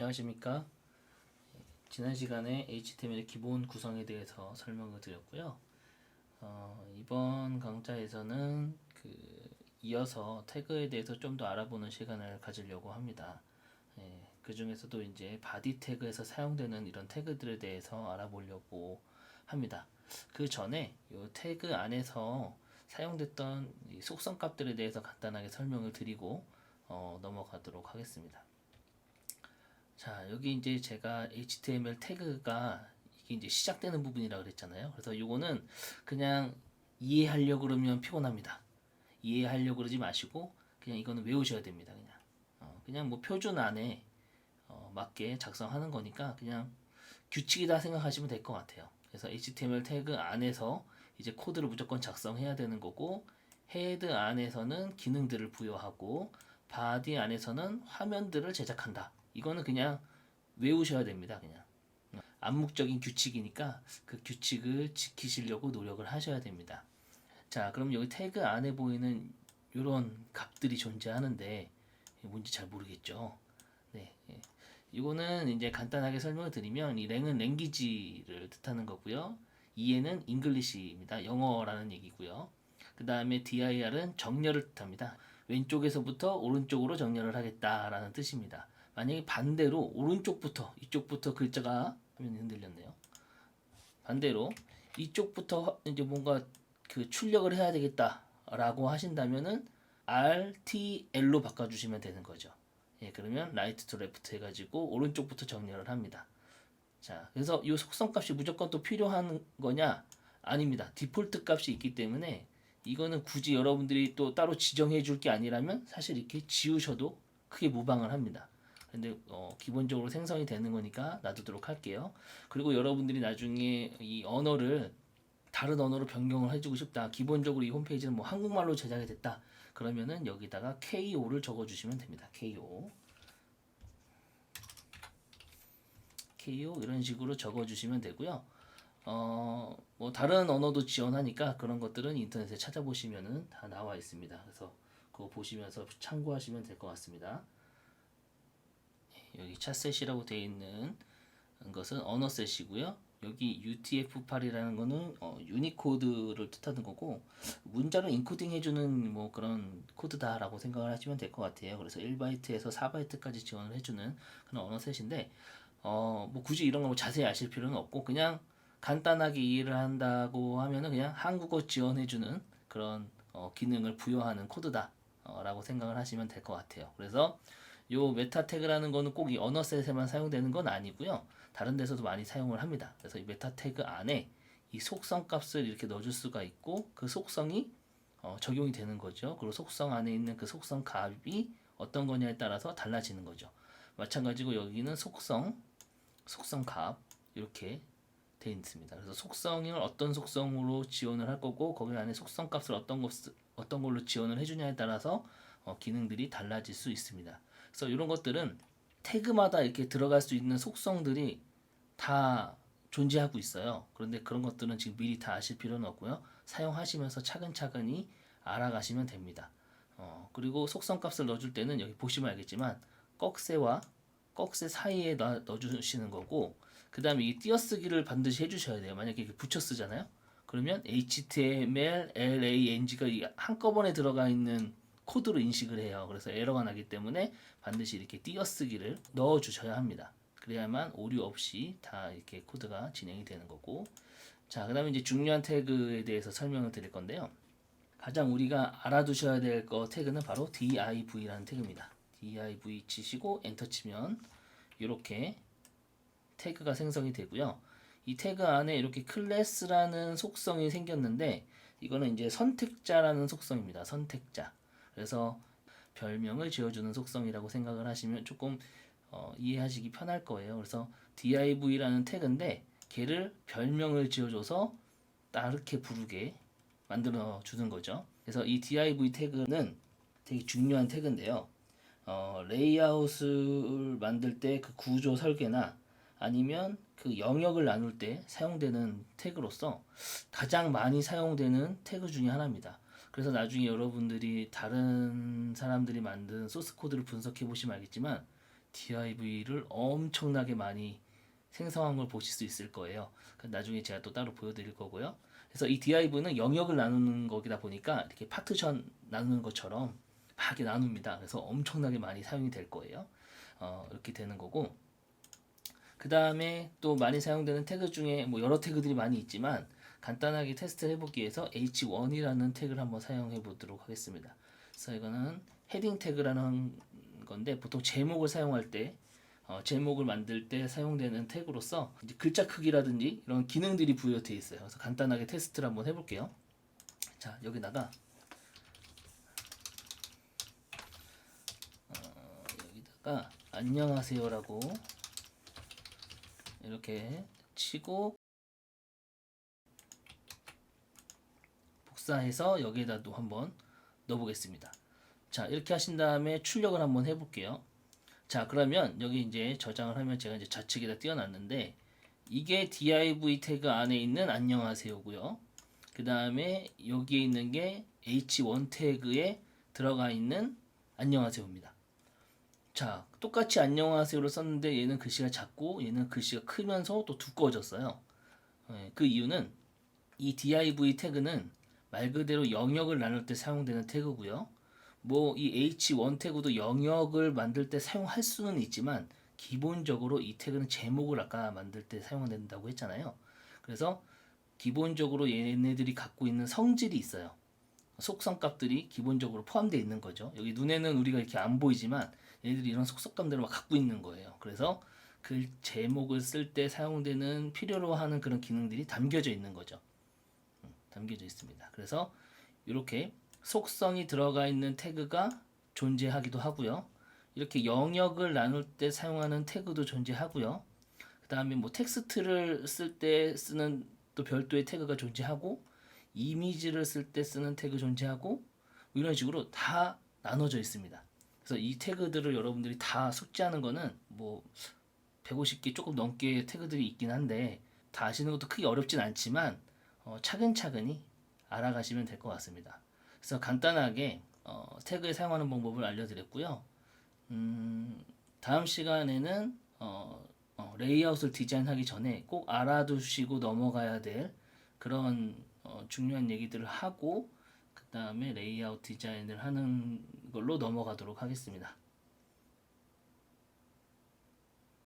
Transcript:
안녕하십니까. 지난 시간에 HTML의 기본 구성에 대해서 설명을 드렸고요. 이번 강좌에서는 이어서 태그에 대해서 좀 더 알아보는 시간을 가지려고 합니다. 그 중에서도 이제 바디 태그에서 사용되는 이런 태그들에 대해서 알아보려고 합니다. 그 전에 이 태그 안에서 사용됐던 이 속성 값들에 대해서 간단하게 설명을 드리고 넘어가도록 하겠습니다. 자, 여기 이제 제가 HTML 태그가 이게 이제 시작되는 부분이라 그랬잖아요. 그래서 요거는 그냥 이해하려고 그러면 피곤합니다. 이해하려고 그러지 마시고 그냥 이거는 외우셔야 됩니다. 그냥 뭐 표준 안에 맞게 작성하는 거니까 그냥 규칙이다 생각하시면 될 것 같아요. 그래서 HTML 태그 안에서 이제 코드를 무조건 작성해야 되는 거고, 헤드 안에서는 기능들을 부여하고, 바디 안에서는 화면들을 제작한다. 이거는 그냥 외우셔야 됩니다. 그냥 암묵적인 규칙이니까 그 규칙을 지키시려고 노력을 하셔야 됩니다. 자, 그럼 여기 태그 안에 보이는 이런 값들이 존재하는데 뭔지 잘 모르겠죠. 네, 이거는 이제 간단하게 설명을 드리면 이 랭은 랭귀지를 뜻하는 거고요. EN은 잉글리시입니다. 영어라는 얘기고요. 그 다음에 DIR은 정렬을 뜻합니다. 왼쪽에서부터 오른쪽으로 정렬을 하겠다라는 뜻입니다. 만약에 반대로 오른쪽부터 이쪽부터 글자가 화면이 흔들렸네요. 반대로 이쪽부터 이제 뭔가 출력을 해야 되겠다라고 하신다면은 RTL로 바꿔주시면 되는 거죠. 그러면 right to left 해가지고 오른쪽부터 정렬을 합니다. 자, 그래서 이 속성 값이 무조건 또 필요한 거냐? 아닙니다. 디폴트 값이 있기 때문에 이거는 굳이 여러분들이 또 따로 지정해 줄 게 아니라면 사실 이렇게 지우셔도 크게 무방을 합니다. 근데 기본적으로 생성이 되는 거니까 놔두도록 할게요. 그리고 여러분들이 나중에 이 언어를 다른 언어로 변경을 해주고 싶다. 기본적으로 이 홈페이지는 뭐 한국말로 제작이 됐다. 그러면은 여기다가 KO를 적어주시면 됩니다. KO. KO 이런 식으로 적어주시면 되고요. 뭐 다른 언어도 지원하니까 그런 것들은 인터넷에 찾아보시면은 다 나와 있습니다. 그래서 그거 보시면서 참고하시면 될 것 같습니다. 여기 찻셋이라고 되어 있는 것은 언어셋이고요. 여기 UTF-8이라는 거는 유니코드를 뜻하는 거고, 문자로 인코딩 해주는 뭐 그런 코드다라고 생각을 하시면 될 것 같아요. 그래서 1바이트에서 4바이트까지 지원을 해주는 그런 언어셋인데, 뭐 굳이 이런 거 뭐 자세히 아실 필요는 없고, 그냥 간단하게 이해를 한다고 하면은 그냥 한국어 지원해주는 그런 기능을 부여하는 코드다 라고 생각을 하시면 될 것 같아요. 그래서 요 메타 태그라는 거는 꼭 이 언어셋에만 사용되는 건 아니고요. 다른 데서도 많이 사용을 합니다. 그래서 이 메타 태그 안에 이 속성 값을 이렇게 넣어줄 수가 있고, 그 속성이 적용이 되는 거죠. 그리고 속성 안에 있는 그 속성 값이 어떤 거냐에 따라서 달라지는 거죠. 마찬가지고 여기는 속성 값 이렇게 되어 있습니다. 그래서 속성을 어떤 속성으로 지원을 할 거고, 거기 안에 속성 값을 어떤 걸로 지원을 해주냐에 따라서 기능들이 달라질 수 있습니다. 그래서 이런 것들은 태그마다 이렇게 들어갈 수 있는 속성들이 다 존재하고 있어요. 그런데 그런 것들은 지금 미리 다 아실 필요는 없고요. 사용하시면서 차근차근히 알아가시면 됩니다. 그리고 속성 값을 넣어줄 때는 여기 보시면 알겠지만 꺽쇠와 꺽쇠 사이에 넣어주시는 거고, 그 다음에 이 띄어쓰기를 반드시 해주셔야 돼요. 만약에 이렇게 붙여 쓰잖아요. 그러면 HTML, LANG가 한꺼번에 들어가 있는 코드로 인식을 해요. 그래서 에러가 나기 때문에 반드시 이렇게 띄어쓰기를 넣어 주셔야 합니다. 그래야만 오류 없이 다 이렇게 코드가 진행이 되는 거고. 자, 그 다음에 이제 중요한 태그에 대해서 설명을 드릴 건데요. 가장 우리가 알아두셔야 될 거 태그는 바로 div라는 태그입니다. div 치시고 엔터 치면 이렇게 태그가 생성이 되고요. 이 태그 안에 이렇게 클래스라는 속성이 생겼는데, 이거는 이제 선택자라는 속성입니다. 선택자. 그래서 별명을 지어주는 속성이라고 생각을 하시면 조금 이해하시기 편할 거예요. 그래서 div라는 태그인데 걔를 별명을 지어줘서 따르게 부르게 만들어 주는 거죠. 그래서 이 div 태그는 되게 중요한 태그인데요. 레이아웃을 만들 때 그 구조 설계나 아니면 그 영역을 나눌 때 사용되는 태그로서 가장 많이 사용되는 태그 중에 하나입니다. 그래서 나중에 여러분들이 다른 사람들이 만든 소스 코드를 분석해 보시면 알겠지만 div를 엄청나게 많이 생성한 걸 보실 수 있을 거예요. 나중에 제가 또 따로 보여드릴 거고요. 그래서 이 div는 영역을 나누는 거기다 보니까 이렇게 파티션 나누는 것처럼 막 이렇게 나눕니다. 그래서 엄청나게 많이 사용이 될 거예요. 이렇게 되는 거고, 그 다음에 또 많이 사용되는 태그 중에 뭐 여러 태그들이 많이 있지만 간단하게 테스트를 해보기 위해서 h1이라는 태그를 한번 사용해 보도록 하겠습니다. 그래서 이거는 헤딩 태그라는 건데 보통 제목을 사용할 때 제목을 만들 때 사용되는 태그로서 이제 글자 크기라든지 이런 기능들이 부여되어 있어요. 그래서 간단하게 테스트를 한번 해볼게요. 자, 여기다가 안녕하세요라고 이렇게 치고 복사해서 여기에다 또 한번 넣어보겠습니다. 자, 이렇게 하신 다음에 출력을 한번 해볼게요. 자, 그러면 여기 이제 저장을 하면 제가 이제 좌측에다 띄워놨는데 이게 div 태그 안에 있는 안녕하세요고요. 그 다음에 여기에 있는 게 h1 태그에 들어가 있는 안녕하세요입니다. 자, 똑같이 안녕하세요를 썼는데 얘는 글씨가 작고 얘는 글씨가 크면서 또 두꺼워졌어요. 그 이유는 이 div 태그는 말 그대로 영역을 나눌 때 사용되는 태그고요. 뭐 이 h1 태그도 영역을 만들 때 사용할 수는 있지만 기본적으로 이 태그는 제목을 아까 만들 때 사용된다고 했잖아요. 그래서 기본적으로 얘네들이 갖고 있는 성질이 있어요. 속성 값들이 기본적으로 포함되어 있는 거죠. 여기 눈에는 우리가 이렇게 안 보이지만 얘네들이 이런 속성감들을 막 갖고 있는 거예요. 그래서 글 제목을 쓸 때 사용되는 필요로 하는 그런 기능들이 담겨져 있는 거죠. 담겨져 있습니다. 그래서 이렇게 속성이 들어가 있는 태그가 존재하기도 하고요. 이렇게 영역을 나눌 때 사용하는 태그도 존재하고요. 그 다음에 뭐 텍스트를 쓸 때 쓰는 또 별도의 태그가 존재하고 이미지를 쓸 때 쓰는 태그 존재하고 뭐 이런 식으로 다 나눠져 있습니다. 그래서 이 태그들을 여러분들이 다 숙지하는 거는 뭐 150개 조금 넘게 태그들이 있긴 한데 다 아시는 것도 크게 어렵진 않지만 차근차근히 알아가시면 될 것 같습니다. 그래서 간단하게 태그에 사용하는 방법을 알려드렸고요. 다음 시간에는 레이아웃을 디자인하기 전에 꼭 알아두시고 넘어가야 될 그런 중요한 얘기들을 하고 그 다음에 레이아웃 디자인을 하는 걸로 넘어가도록 하겠습니다.